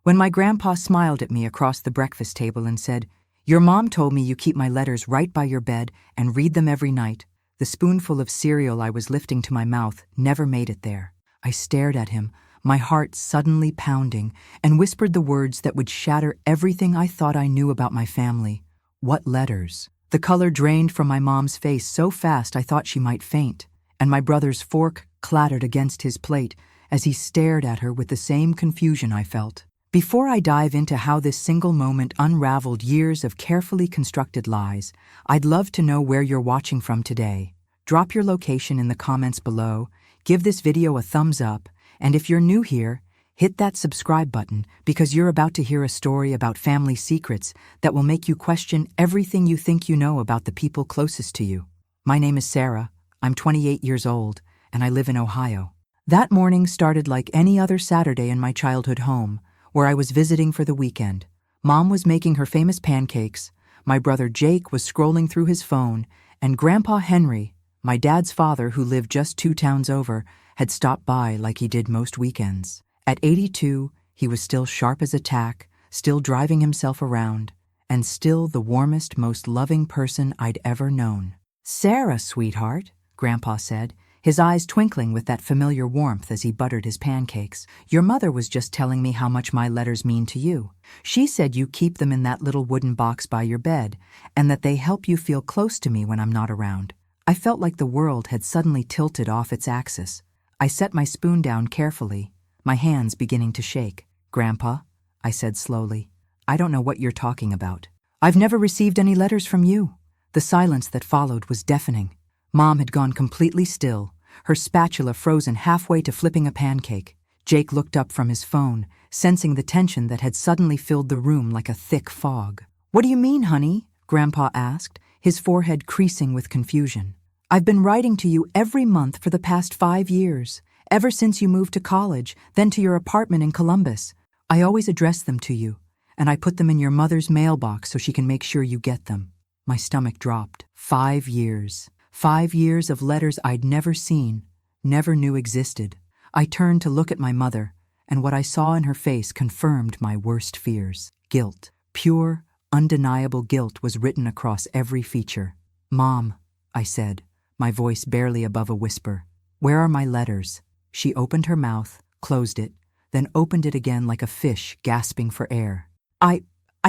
When my grandpa smiled at me across the breakfast table and said, "Your mom told me you keep my letters right by your bed and read them every night," the spoonful of cereal I was lifting to my mouth never made it there. I stared at him, my heart suddenly pounding, and whispered the words that would shatter everything I thought I knew about my family. What letters? The color drained from my mom's face so fast I thought she might faint, and my brother's fork clattered against his plate as he stared at her with the same confusion I felt. Before I dive into how this single moment unraveled years of carefully constructed lies, I'd love to know where you're watching from today. Drop your location in the comments below, give this video a thumbs up, and if you're new here, hit that subscribe button because you're about to hear a story about family secrets that will make you question everything you think you know about the people closest to you. My name is Sarah, I'm 28 years old, and I live in Ohio. That morning started like any other Saturday in my childhood home, where I was visiting for the weekend. Mom was making her famous pancakes, my brother Jake was scrolling through his phone, and Grandpa Henry, my dad's father who lived just 2 towns over, had stopped by like he did most weekends. At 82, he was still sharp as a tack, still driving himself around, and still the warmest, most loving person I'd ever known. "Sarah, sweetheart," Grandpa said, his eyes twinkling with that familiar warmth as he buttered his pancakes. "Your mother was just telling me how much my letters mean to you. She said you keep them in that little wooden box by your bed, and that they help you feel close to me when I'm not around." I felt like the world had suddenly tilted off its axis. I set my spoon down carefully, my hands beginning to shake. "Grandpa," I said slowly, "I don't know what you're talking about. I've never received any letters from you." The silence that followed was deafening. Mom had gone completely still, her spatula frozen halfway to flipping a pancake. Jake looked up from his phone, sensing the tension that had suddenly filled the room like a thick fog. "What do you mean, honey?" Grandpa asked, his forehead creasing with confusion. "I've been writing to you every month for the past 5 years, ever since you moved to college, then to your apartment in Columbus. I always address them to you, and I put them in your mother's mailbox so she can make sure you get them." My stomach dropped. 5 years. 5 years of letters I'd never seen, never knew existed. I turned to look at my mother, and what I saw in her face confirmed my worst fears. Guilt. Pure, undeniable guilt was written across every feature. "Mom," I said, my voice barely above a whisper, "where are my letters?" She opened her mouth, closed it, then opened it again like a fish gasping for air. I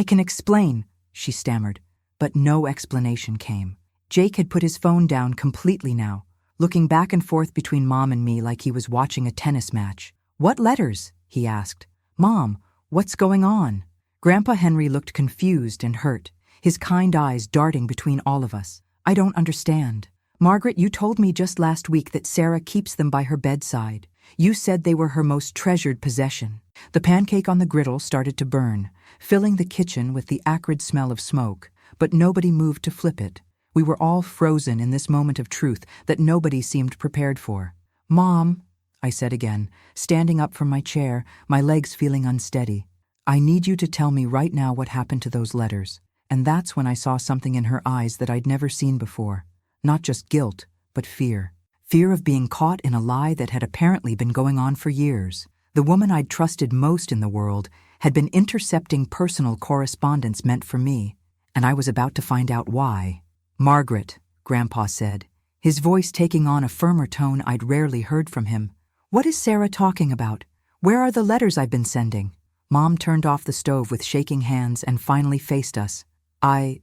can explain," she stammered, but no explanation came. Jake had put his phone down completely now, looking back and forth between Mom and me like he was watching a tennis match. "What letters?" he asked. "Mom, what's going on?" Grandpa Henry looked confused and hurt, his kind eyes darting between all of us. "I don't understand. Margaret, you told me just last week that Sarah keeps them by her bedside. You said they were her most treasured possession." The pancake on the griddle started to burn, filling the kitchen with the acrid smell of smoke, but nobody moved to flip it. We were all frozen in this moment of truth that nobody seemed prepared for. "Mom," I said again, standing up from my chair, my legs feeling unsteady, "I need you to tell me right now what happened to those letters." And that's when I saw something in her eyes that I'd never seen before. Not just guilt, but fear. Fear of being caught in a lie that had apparently been going on for years. The woman I'd trusted most in the world had been intercepting personal correspondence meant for me, and I was about to find out why. "Margaret," Grandpa said, his voice taking on a firmer tone I'd rarely heard from him. "What is Sarah talking about? Where are the letters I've been sending?" Mom turned off the stove with shaking hands and finally faced us. I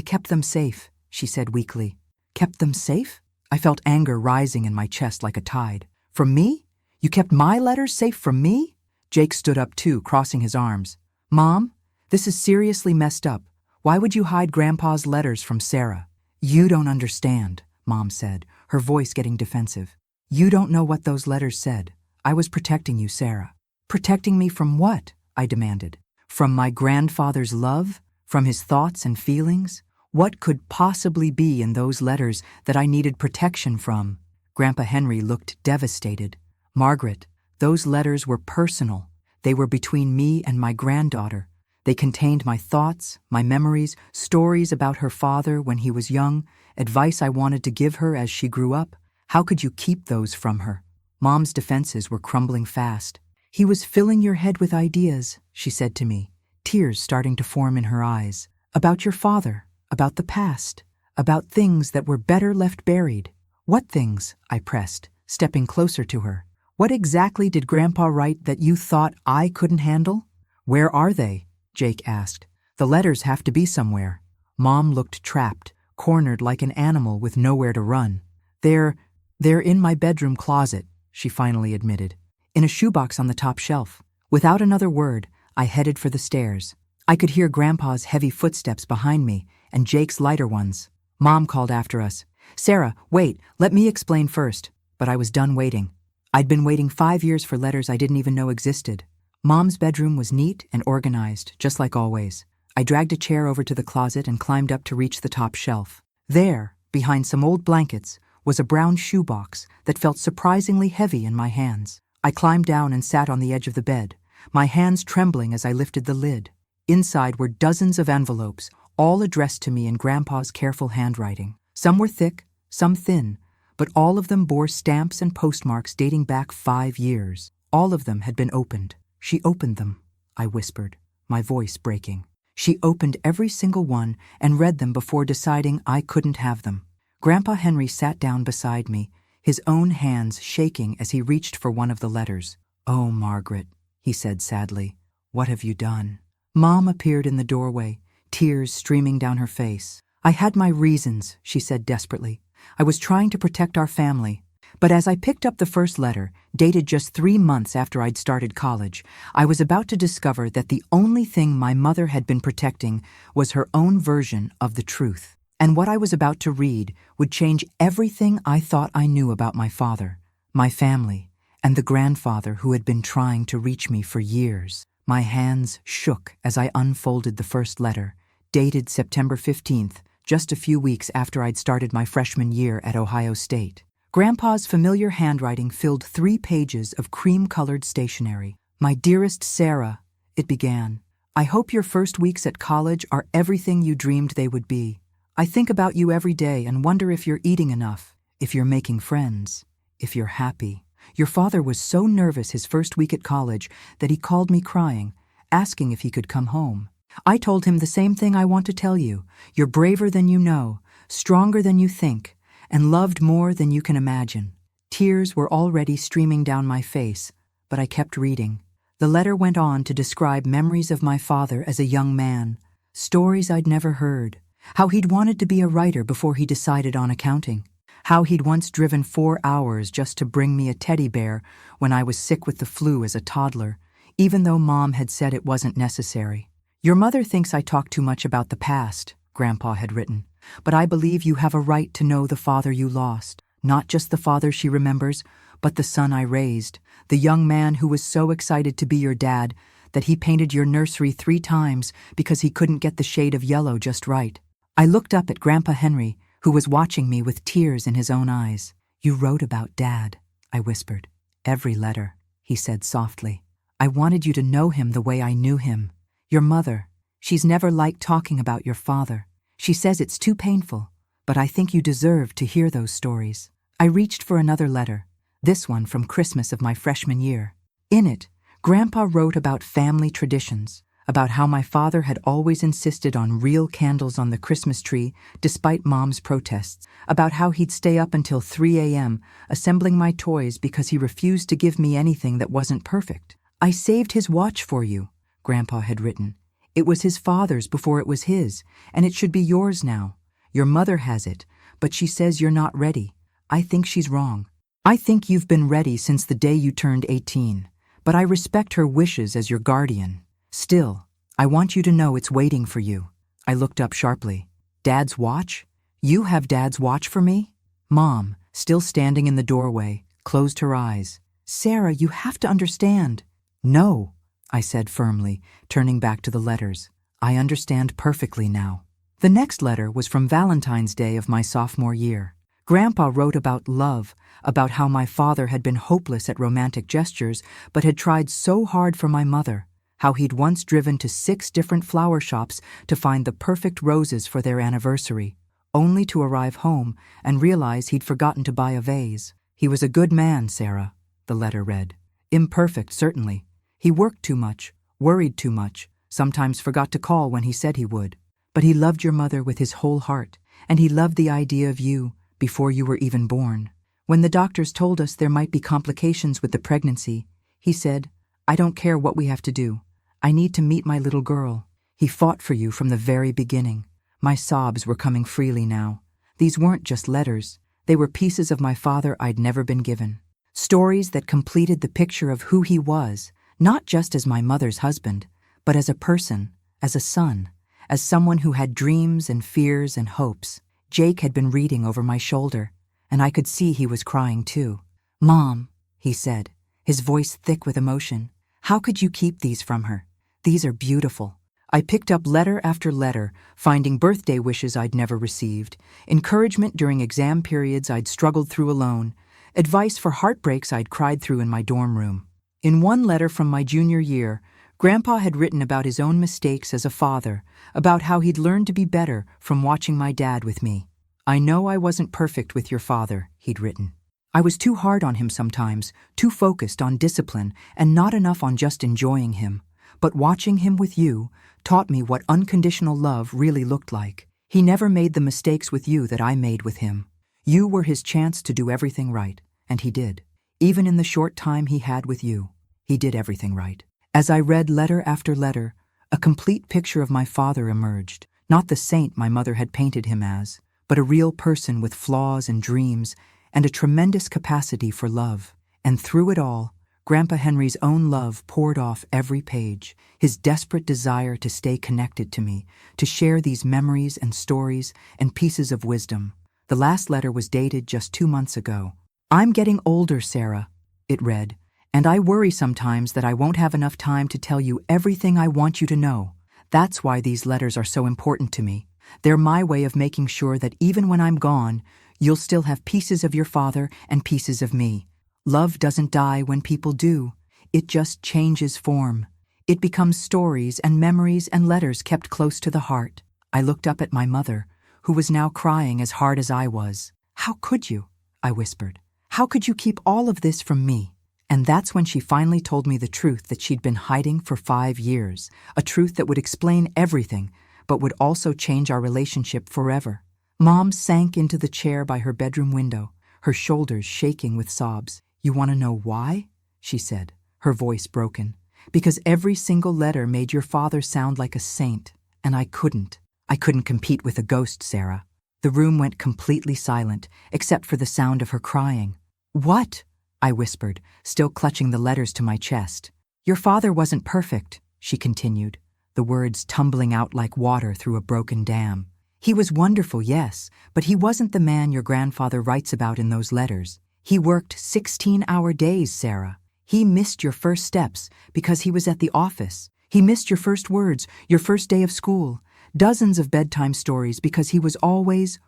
kept them safe," she said weakly. "Kept them safe?" I felt anger rising in my chest like a tide. "From me? You kept my letters safe from me?" Jake stood up too, crossing his arms. "Mom, this is seriously messed up. Why would you hide Grandpa's letters from Sarah?" "You don't understand," Mom said, her voice getting defensive. "You don't know what those letters said. I was protecting you, Sarah." "Protecting me from what?" I demanded. "From my grandfather's love? From his thoughts and feelings? What could possibly be in those letters that I needed protection from?" Grandpa Henry looked devastated. "Margaret, those letters were personal. They were between me and my granddaughter. They contained my thoughts, my memories, stories about her father when he was young, advice I wanted to give her as she grew up. How could you keep those from her?" Mom's defenses were crumbling fast. He was filling your head with ideas, she said to me, tears starting to form in her eyes. About your father, about the past, about things that were better left buried. What things? I pressed, stepping closer to her. What exactly did Grandpa write that you thought I couldn't handle? Where are they? Jake asked. The letters have to be somewhere. Mom looked trapped, cornered like an animal with nowhere to run. They're in my bedroom closet, she finally admitted. In a shoebox on the top shelf. Without another word, I headed for the stairs. I could hear Grandpa's heavy footsteps behind me and Jake's lighter ones. Mom called after us. Sarah, wait, let me explain first. But I was done waiting. I'd been waiting 5 years for letters I didn't even know existed. Mom's bedroom was neat and organized, just like always. I dragged a chair over to the closet and climbed up to reach the top shelf. There, behind some old blankets, was a brown shoebox that felt surprisingly heavy in my hands. I climbed down and sat on the edge of the bed, my hands trembling as I lifted the lid. Inside were dozens of envelopes, all addressed to me in Grandpa's careful handwriting. Some were thick, some thin, but all of them bore stamps and postmarks dating back 5 years. All of them had been opened. She opened them, I whispered, my voice breaking. She opened every single one and read them before deciding I couldn't have them. Grandpa Henry sat down beside me, his own hands shaking as he reached for one of the letters. Oh, Margaret, he said sadly, what have you done? Mom appeared in the doorway, tears streaming down her face. I had my reasons, she said desperately. I was trying to protect our family. But as I picked up the first letter, dated just 3 months after I'd started college, I was about to discover that the only thing my mother had been protecting was her own version of the truth. And what I was about to read would change everything I thought I knew about my father, my family, and the grandfather who had been trying to reach me for years. My hands shook as I unfolded the first letter, dated September 15th, just a few weeks after I'd started my freshman year at Ohio State. Grandpa's familiar handwriting filled 3 pages of cream-colored stationery. My dearest Sarah, it began, I hope your first weeks at college are everything you dreamed they would be. I think about you every day and wonder if you're eating enough, if you're making friends, if you're happy. Your father was so nervous his first week at college that he called me crying, asking if he could come home. I told him the same thing I want to tell you. You're braver than you know, stronger than you think, and loved more than you can imagine. Tears were already streaming down my face, but I kept reading. The letter went on to describe memories of my father as a young man, stories I'd never heard, how he'd wanted to be a writer before he decided on accounting, how he'd once driven 4 hours just to bring me a teddy bear when I was sick with the flu as a toddler, even though Mom had said it wasn't necessary. Your mother thinks I talk too much about the past, Grandpa had written, but I believe you have a right to know the father you lost, not just the father she remembers, but the son I raised, the young man who was so excited to be your dad that he painted your nursery 3 times because he couldn't get the shade of yellow just right. I looked up at Grandpa Henry, who was watching me with tears in his own eyes. You wrote about Dad, I whispered. Every letter, he said softly. I wanted you to know him the way I knew him. Your mother, she's never liked talking about your father. She says it's too painful, but I think you deserve to hear those stories. I reached for another letter, this one from Christmas of my freshman year. In it, Grandpa wrote about family traditions, about how my father had always insisted on real candles on the Christmas tree despite Mom's protests, about how he'd stay up until 3 a.m. assembling my toys because he refused to give me anything that wasn't perfect. I saved his watch for you, Grandpa had written. It was his father's before it was his, and it should be yours now. Your mother has it, but she says you're not ready. I think she's wrong. I think you've been ready since the day you turned 18, but I respect her wishes as your guardian. Still, I want you to know it's waiting for you. I looked up sharply. Dad's watch? You have Dad's watch for me? Mom, still standing in the doorway, closed her eyes. Sarah, you have to understand. No, I said firmly, turning back to the letters. I understand perfectly now. The next letter was from Valentine's Day of my sophomore year. Grandpa wrote about love, about how my father had been hopeless at romantic gestures, but had tried so hard for my mother, how he'd once driven to 6 different flower shops to find the perfect roses for their anniversary, only to arrive home and realize he'd forgotten to buy a vase. He was a good man, Sarah, the letter read. Imperfect, certainly. He worked too much, worried too much, sometimes forgot to call when he said he would. But he loved your mother with his whole heart, and he loved the idea of you before you were even born. When the doctors told us there might be complications with the pregnancy, he said, "I don't care what we have to do. I need to meet my little girl." He fought for you from the very beginning. My sobs were coming freely now. These weren't just letters. They were pieces of my father I'd never been given. Stories that completed the picture of who he was, not just as my mother's husband, but as a person, as a son, as someone who had dreams and fears and hopes. Jake had been reading over my shoulder, and I could see he was crying too. "Mom," he said, his voice thick with emotion, "how could you keep these from her? These are beautiful." I picked up letter after letter, finding birthday wishes I'd never received, encouragement during exam periods I'd struggled through alone, advice for heartbreaks I'd cried through in my dorm room. In one letter from my junior year, Grandpa had written about his own mistakes as a father, about how he'd learned to be better from watching my dad with me. "I know I wasn't perfect with your father," he'd written. "I was too hard on him sometimes, too focused on discipline, and not enough on just enjoying him. But watching him with you taught me what unconditional love really looked like. He never made the mistakes with you that I made with him. You were his chance to do everything right, and he did. Even in the short time he had with you, he did everything right." As I read letter after letter, a complete picture of my father emerged, not the saint my mother had painted him as, but a real person with flaws and dreams and a tremendous capacity for love. And through it all, Grandpa Henry's own love poured off every page, his desperate desire to stay connected to me, to share these memories and stories and pieces of wisdom. The last letter was dated just 2 months ago. "I'm getting older, Sarah," it read, "and I worry sometimes that I won't have enough time to tell you everything I want you to know. That's why these letters are so important to me. They're my way of making sure that even when I'm gone, you'll still have pieces of your father and pieces of me. Love doesn't die when people do. It just changes form. It becomes stories and memories and letters kept close to the heart." I looked up at my mother, who was now crying as hard as I was. "How could you?" I whispered. "How could you keep all of this from me?" And that's when she finally told me the truth that she'd been hiding for 5 years, a truth that would explain everything, but would also change our relationship forever. Mom sank into the chair by her bedroom window, her shoulders shaking with sobs. "You want to know why?" she said, her voice broken. "Because every single letter made your father sound like a saint, and I couldn't. I couldn't compete with a ghost, Sarah." The room went completely silent, except for the sound of her crying. "What?" I whispered, still clutching the letters to my chest. "Your father wasn't perfect," she continued, the words tumbling out like water through a broken dam. "He was wonderful, yes, but he wasn't the man your grandfather writes about in those letters. He worked 16-hour days, Sarah. He missed your first steps because he was at the office. He missed your first words, your first day of school, dozens of bedtime stories because he was always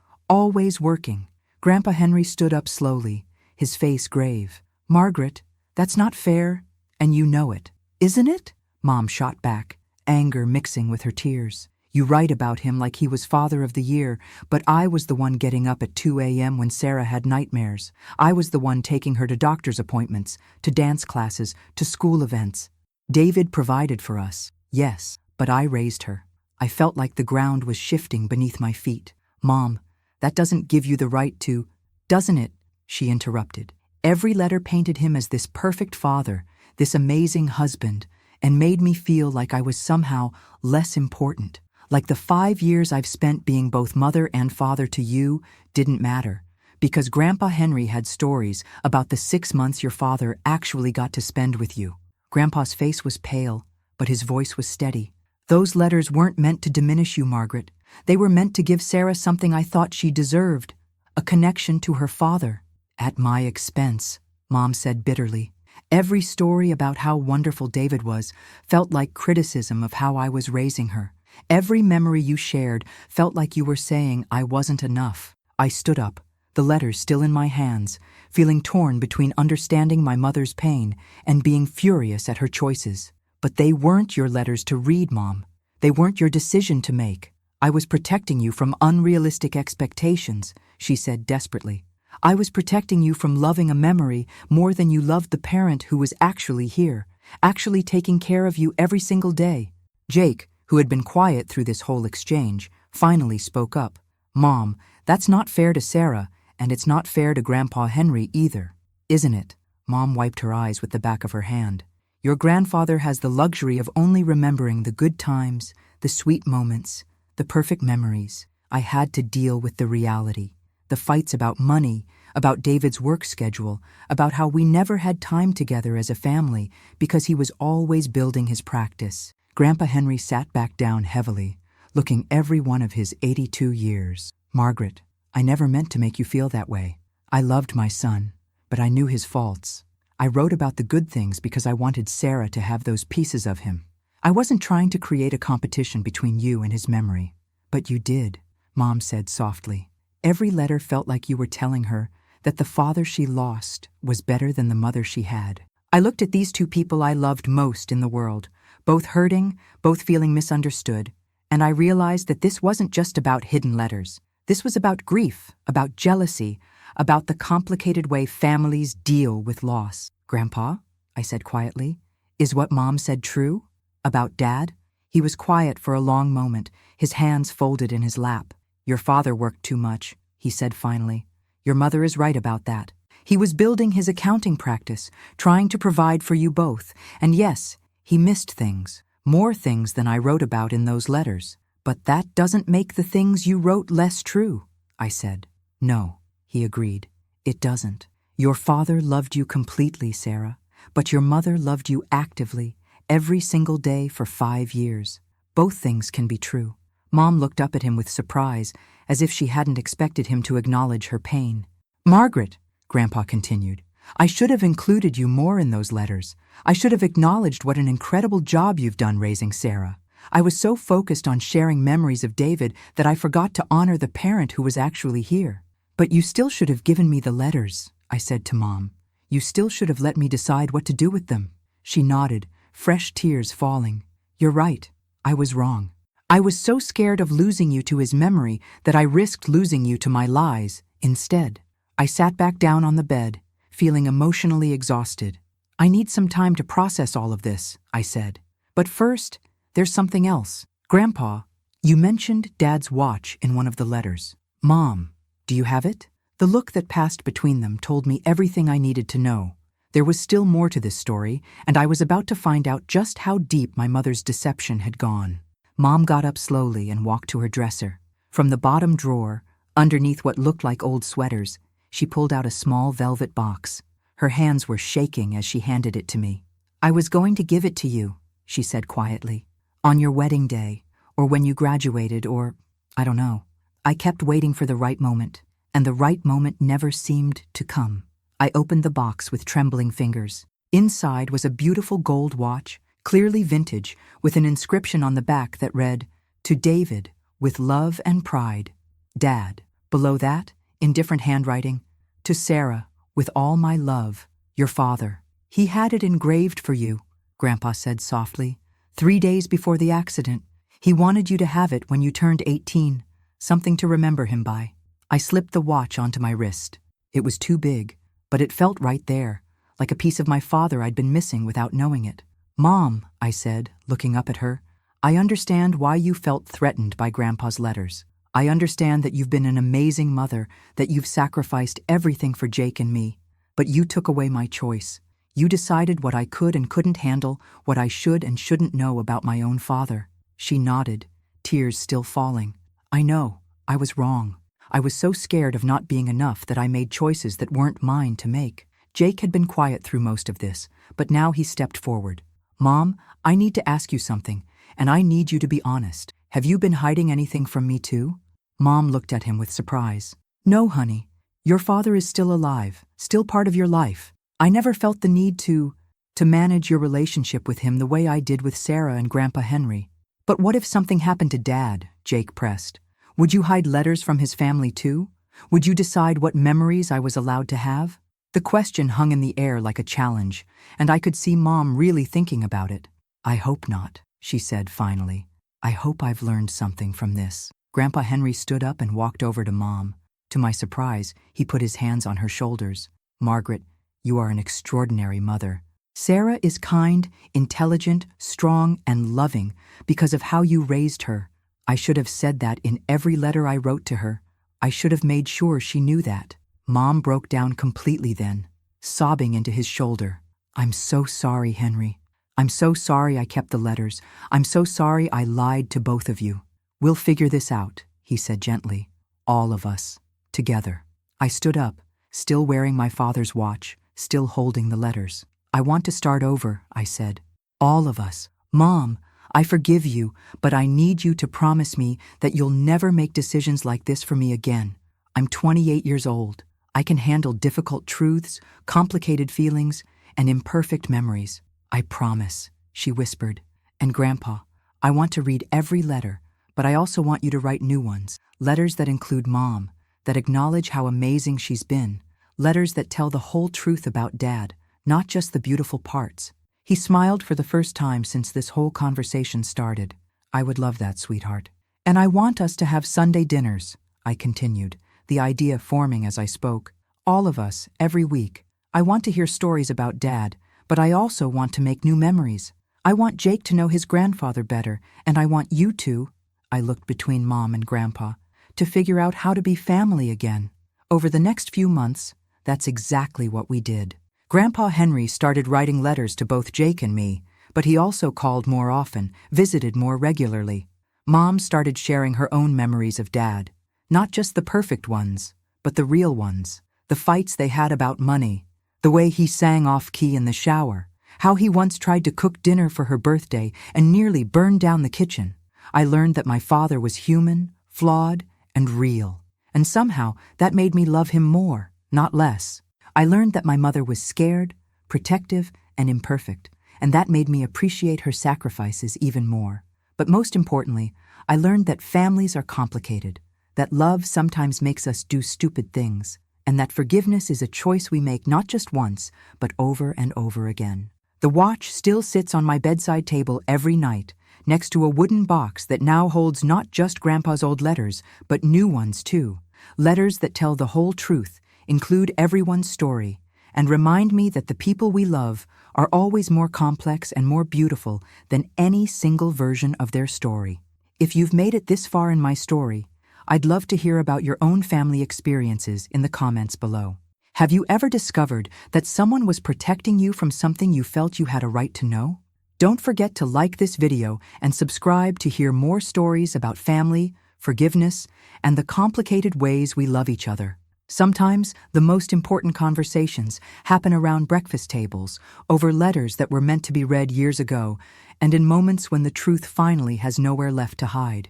working." Grandpa Henry stood up slowly, his face grave. "Margaret, that's not fair, and you know it." "Isn't it?" Mom shot back, anger mixing with her tears. "You write about him like he was father of the year, but I was the one getting up at 2 a.m. when Sarah had nightmares. I was the one taking her to doctor's appointments, to dance classes, to school events. David provided for us, yes, but I raised her. I felt like the ground was shifting beneath my feet." "Mom, that doesn't give you the right to—" "Doesn't it?" she interrupted. "Every letter painted him as this perfect father, this amazing husband, and made me feel like I was somehow less important. Like the 5 years I've spent being both mother and father to you didn't matter, because Grandpa Henry had stories about the 6 months your father actually got to spend with you." Grandpa's face was pale, but his voice was steady. "Those letters weren't meant to diminish you, Margaret. They were meant to give Sarah something I thought she deserved, a connection to her father." "At my expense," Mom said bitterly. Every story about how wonderful David was felt like criticism of how I was raising her. Every memory you shared felt like you were saying I wasn't enough. I stood up, the letters still in my hands, feeling torn between understanding my mother's pain and being furious at her choices. "But they weren't your letters to read, Mom. They weren't your decision to make. I was protecting you from unrealistic expectations," she said desperately. I was protecting you from loving a memory more than you loved the parent who was actually here, actually taking care of you every single day. Jake, who had been quiet through this whole exchange, finally spoke up. Mom, that's not fair to Sarah, and it's not fair to Grandpa Henry either, isn't it? Mom wiped her eyes with the back of her hand. Your grandfather has the luxury of only remembering the good times, the sweet moments, the perfect memories. I had to deal with the reality. The fights about money, about David's work schedule, about how we never had time together as a family because he was always building his practice. Grandpa Henry sat back down heavily, looking every one of his 82 years. Margaret, I never meant to make you feel that way. I loved my son, but I knew his faults. I wrote about the good things because I wanted Sarah to have those pieces of him. I wasn't trying to create a competition between you and his memory. But you did, Mom said softly. Every letter felt like you were telling her that the father she lost was better than the mother she had. I looked at these two people I loved most in the world, both hurting, both feeling misunderstood, and I realized that this wasn't just about hidden letters. This was about grief, about jealousy, about the complicated way families deal with loss. Grandpa, I said quietly, is what Mom said true? About Dad? He was quiet for a long moment, his hands folded in his lap. Your father worked too much, he said finally. Your mother is right about that. He was building his accounting practice, trying to provide for you both, and yes, he missed things, more things than I wrote about in those letters. But that doesn't make the things you wrote less true, I said. No, he agreed. It doesn't. Your father loved you completely, Sarah, but your mother loved you actively, every single day for 5 years. Both things can be true. Mom looked up at him with surprise, as if she hadn't expected him to acknowledge her pain. Margaret, Grandpa continued, I should have included you more in those letters. I should have acknowledged what an incredible job you've done raising Sarah. I was so focused on sharing memories of David that I forgot to honor the parent who was actually here. But you still should have given me the letters, I said to Mom. You still should have let me decide what to do with them. She nodded, fresh tears falling. You're right. I was wrong. I was so scared of losing you to his memory that I risked losing you to my lies instead. I sat back down on the bed, feeling emotionally exhausted. I need some time to process all of this, I said. But first, there's something else. Grandpa, you mentioned Dad's watch in one of the letters. Mom, do you have it? The look that passed between them told me everything I needed to know. There was still more to this story, and I was about to find out just how deep my mother's deception had gone. Mom got up slowly and walked to her dresser. From the bottom drawer, underneath what looked like old sweaters, she pulled out a small velvet box. Her hands were shaking as she handed it to me. I was going to give it to you, she said quietly. On your wedding day, or when you graduated, or I don't know. I kept waiting for the right moment, and the right moment never seemed to come. I opened the box with trembling fingers. Inside was a beautiful gold watch, clearly vintage, with an inscription on the back that read, To David, with love and pride. Dad. Below that, in different handwriting, To Sarah, with all my love, your father. He had it engraved for you, Grandpa said softly. 3 days before the accident. He wanted you to have it when you turned 18, something to remember him by. I slipped the watch onto my wrist. It was too big, but it felt right there, like a piece of my father I'd been missing without knowing it. Mom, I said, looking up at her, I understand why you felt threatened by Grandpa's letters. I understand that you've been an amazing mother, that you've sacrificed everything for Jake and me. But you took away my choice. You decided what I could and couldn't handle, what I should and shouldn't know about my own father. She nodded, tears still falling. I know, I was wrong. I was so scared of not being enough that I made choices that weren't mine to make. Jake had been quiet through most of this, but now he stepped forward. Mom, I need to ask you something, and I need you to be honest. Have you been hiding anything from me too? Mom looked at him with surprise. No, honey. Your father is still alive, still part of your life. I never felt the need to manage your relationship with him the way I did with Sarah and Grandpa Henry. But what if something happened to Dad? Jake pressed. Would you hide letters from his family too? Would you decide what memories I was allowed to have? The question hung in the air like a challenge, and I could see Mom really thinking about it. I hope not, she said finally. I hope I've learned something from this. Grandpa Henry stood up and walked over to Mom. To my surprise, he put his hands on her shoulders. Margaret, you are an extraordinary mother. Sarah is kind, intelligent, strong, and loving because of how you raised her. I should have said that in every letter I wrote to her. I should have made sure she knew that. Mom broke down completely then, sobbing into his shoulder. I'm so sorry, Henry. I'm so sorry I kept the letters. I'm so sorry I lied to both of you. We'll figure this out, he said gently. All of us, together. I stood up, still wearing my father's watch, still holding the letters. I want to start over, I said. All of us. Mom, I forgive you, but I need you to promise me that you'll never make decisions like this for me again. I'm 28 years old. I can handle difficult truths, complicated feelings, and imperfect memories. I promise, she whispered. And Grandpa, I want to read every letter, but I also want you to write new ones. Letters that include Mom, that acknowledge how amazing she's been. Letters that tell the whole truth about Dad, not just the beautiful parts. He smiled for the first time since this whole conversation started. I would love that, sweetheart. And I want us to have Sunday dinners, I continued, the idea forming as I spoke. All of us, every week. I want to hear stories about Dad, but I also want to make new memories. I want Jake to know his grandfather better, and I want you two, I looked between Mom and Grandpa, to figure out how to be family again. Over the next few months, that's exactly what we did. Grandpa Henry started writing letters to both Jake and me, but he also called more often, visited more regularly. Mom started sharing her own memories of Dad, not just the perfect ones, but the real ones. The fights they had about money, the way he sang off-key in the shower, how he once tried to cook dinner for her birthday and nearly burned down the kitchen. I learned that my father was human, flawed, and real. And somehow that made me love him more, not less. I learned that my mother was scared, protective, and imperfect, and that made me appreciate her sacrifices even more. But most importantly, I learned that families are complicated, that love sometimes makes us do stupid things, and that forgiveness is a choice we make not just once, but over and over again. The watch still sits on my bedside table every night, next to a wooden box that now holds not just Grandpa's old letters, but new ones too. Letters that tell the whole truth, include everyone's story, and remind me that the people we love are always more complex and more beautiful than any single version of their story. If you've made it this far in my story, I'd love to hear about your own family experiences in the comments below. Have you ever discovered that someone was protecting you from something you felt you had a right to know? Don't forget to like this video and subscribe to hear more stories about family, forgiveness, and the complicated ways we love each other. Sometimes the most important conversations happen around breakfast tables, over letters that were meant to be read years ago, and in moments when the truth finally has nowhere left to hide.